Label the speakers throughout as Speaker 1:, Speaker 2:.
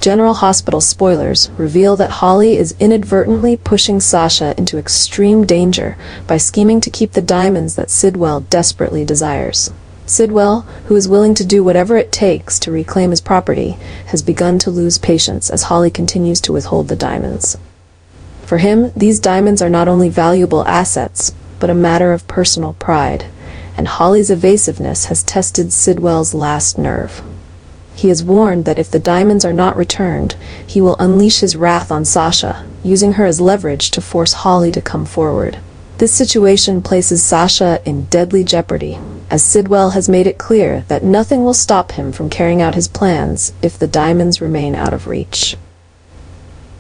Speaker 1: General Hospital spoilers reveal that Holly is inadvertently pushing Sasha into extreme danger by scheming to keep the diamonds that Sidwell desperately desires. Sidwell, who is willing to do whatever it takes to reclaim his property, has begun to lose patience as Holly continues to withhold the diamonds. For him, these diamonds are not only valuable assets, but a matter of personal pride, and Holly's evasiveness has tested Sidwell's last nerve. He is warned that if the diamonds are not returned, he will unleash his wrath on Sasha, using her as leverage to force Holly to come forward. This situation places Sasha in deadly jeopardy, as Sidwell has made it clear that nothing will stop him from carrying out his plans if the diamonds remain out of reach.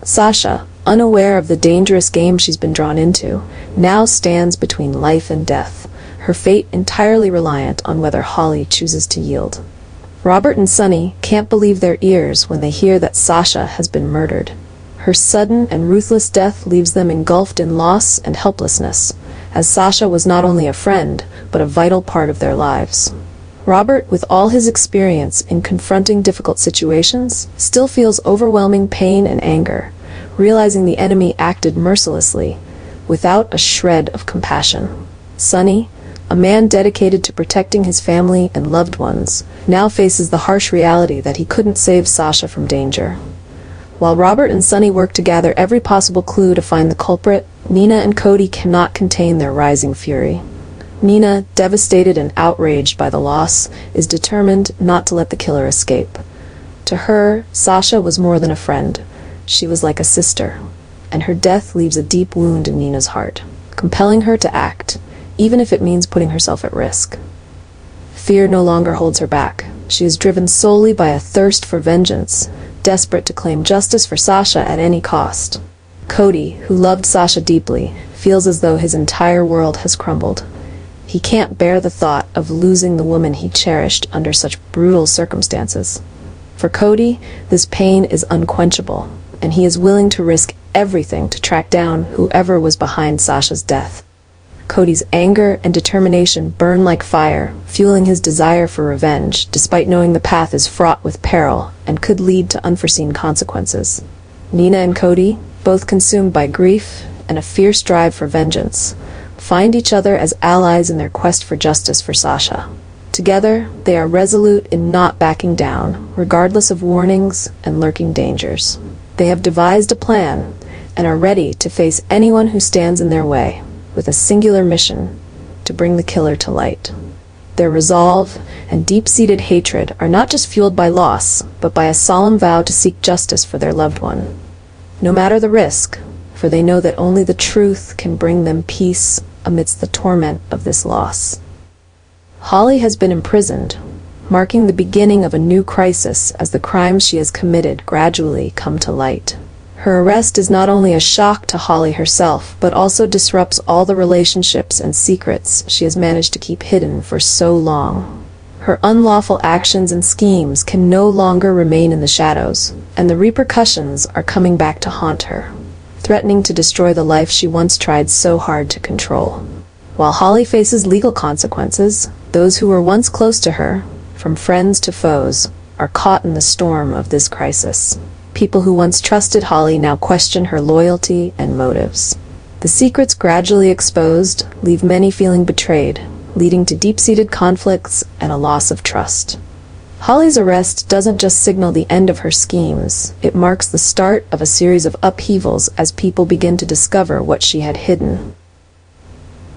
Speaker 1: Sasha, unaware of the dangerous game she's been drawn into, now stands between life and death, her fate entirely reliant on whether Holly chooses to yield. Robert and Sunny can't believe their ears when they hear that Sasha has been murdered. Her sudden and ruthless death leaves them engulfed in loss and helplessness, as Sasha was not only a friend, but a vital part of their lives. Robert, with all his experience in confronting difficult situations, still feels overwhelming pain and anger, realizing the enemy acted mercilessly, without a shred of compassion. Sunny, a man dedicated to protecting his family and loved ones, now faces the harsh reality that he couldn't save Sasha from danger. While Robert and Sunny work to gather every possible clue to find the culprit, Nina and Cody cannot contain their rising fury. Nina, devastated and outraged by the loss, is determined not to let the killer escape. To her, Sasha was more than a friend. She was like a sister, and her death leaves a deep wound in Nina's heart, compelling her to act, even if it means putting herself at risk. Fear no longer holds her back. She is driven solely by a thirst for vengeance, desperate to claim justice for Sasha at any cost. Cody, who loved Sasha deeply, feels as though his entire world has crumbled. He can't bear the thought of losing the woman he cherished under such brutal circumstances. For Cody, this pain is unquenchable, and he is willing to risk everything to track down whoever was behind Sasha's death. Cody's anger and determination burn like fire, fueling his desire for revenge, despite knowing the path is fraught with peril and could lead to unforeseen consequences. Nina and Cody, both consumed by grief and a fierce drive for vengeance, find each other as allies in their quest for justice for Sasha. Together, they are resolute in not backing down, regardless of warnings and lurking dangers. They have devised a plan and are ready to face anyone who stands in their way, with a singular mission: to bring the killer to light. Their resolve and deep-seated hatred are not just fueled by loss, but by a solemn vow to seek justice for their loved one, no matter the risk, for they know that only the truth can bring them peace amidst the torment of this loss. Holly has been imprisoned, marking the beginning of a new crisis as the crimes she has committed gradually come to light. Her arrest is not only a shock to Holly herself, but also disrupts all the relationships and secrets she has managed to keep hidden for so long. Her unlawful actions and schemes can no longer remain in the shadows, and the repercussions are coming back to haunt her, threatening to destroy the life she once tried so hard to control. While Holly faces legal consequences, those who were once close to her, from friends to foes, are caught in the storm of this crisis. People who once trusted Holly now question her loyalty and motives. The secrets gradually exposed leave many feeling betrayed, leading to deep-seated conflicts and a loss of trust. Holly's arrest doesn't just signal the end of her schemes, it marks the start of a series of upheavals as people begin to discover what she had hidden.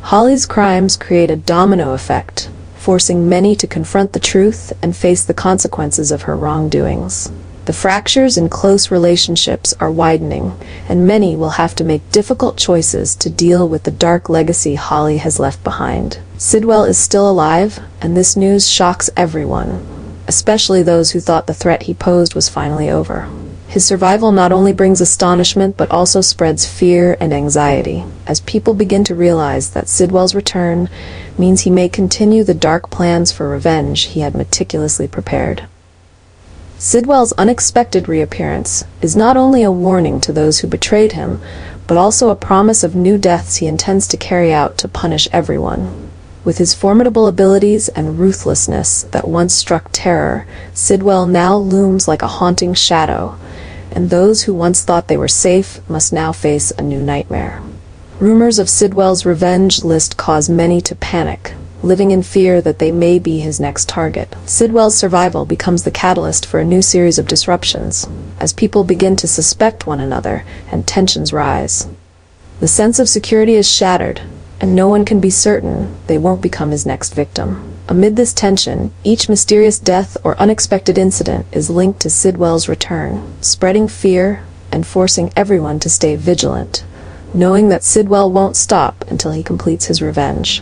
Speaker 1: Holly's crimes create a domino effect, forcing many to confront the truth and face the consequences of her wrongdoings. The fractures in close relationships are widening, and many will have to make difficult choices to deal with the dark legacy Holly has left behind. Sidwell is still alive, and this news shocks everyone, especially those who thought the threat he posed was finally over. His survival not only brings astonishment but also spreads fear and anxiety, as people begin to realize that Sidwell's return means he may continue the dark plans for revenge he had meticulously prepared. Sidwell's unexpected reappearance is not only a warning to those who betrayed him, but also a promise of new deaths he intends to carry out to punish everyone. With his formidable abilities and ruthlessness that once struck terror, Sidwell now looms like a haunting shadow, and those who once thought they were safe must now face a new nightmare. Rumors of Sidwell's revenge list cause many to panic, living in fear that they may be his next target. Sidwell's survival becomes the catalyst for a new series of disruptions, as people begin to suspect one another and tensions rise. The sense of security is shattered, and no one can be certain they won't become his next victim. Amid this tension, each mysterious death or unexpected incident is linked to Sidwell's return, spreading fear and forcing everyone to stay vigilant, knowing that Sidwell won't stop until he completes his revenge.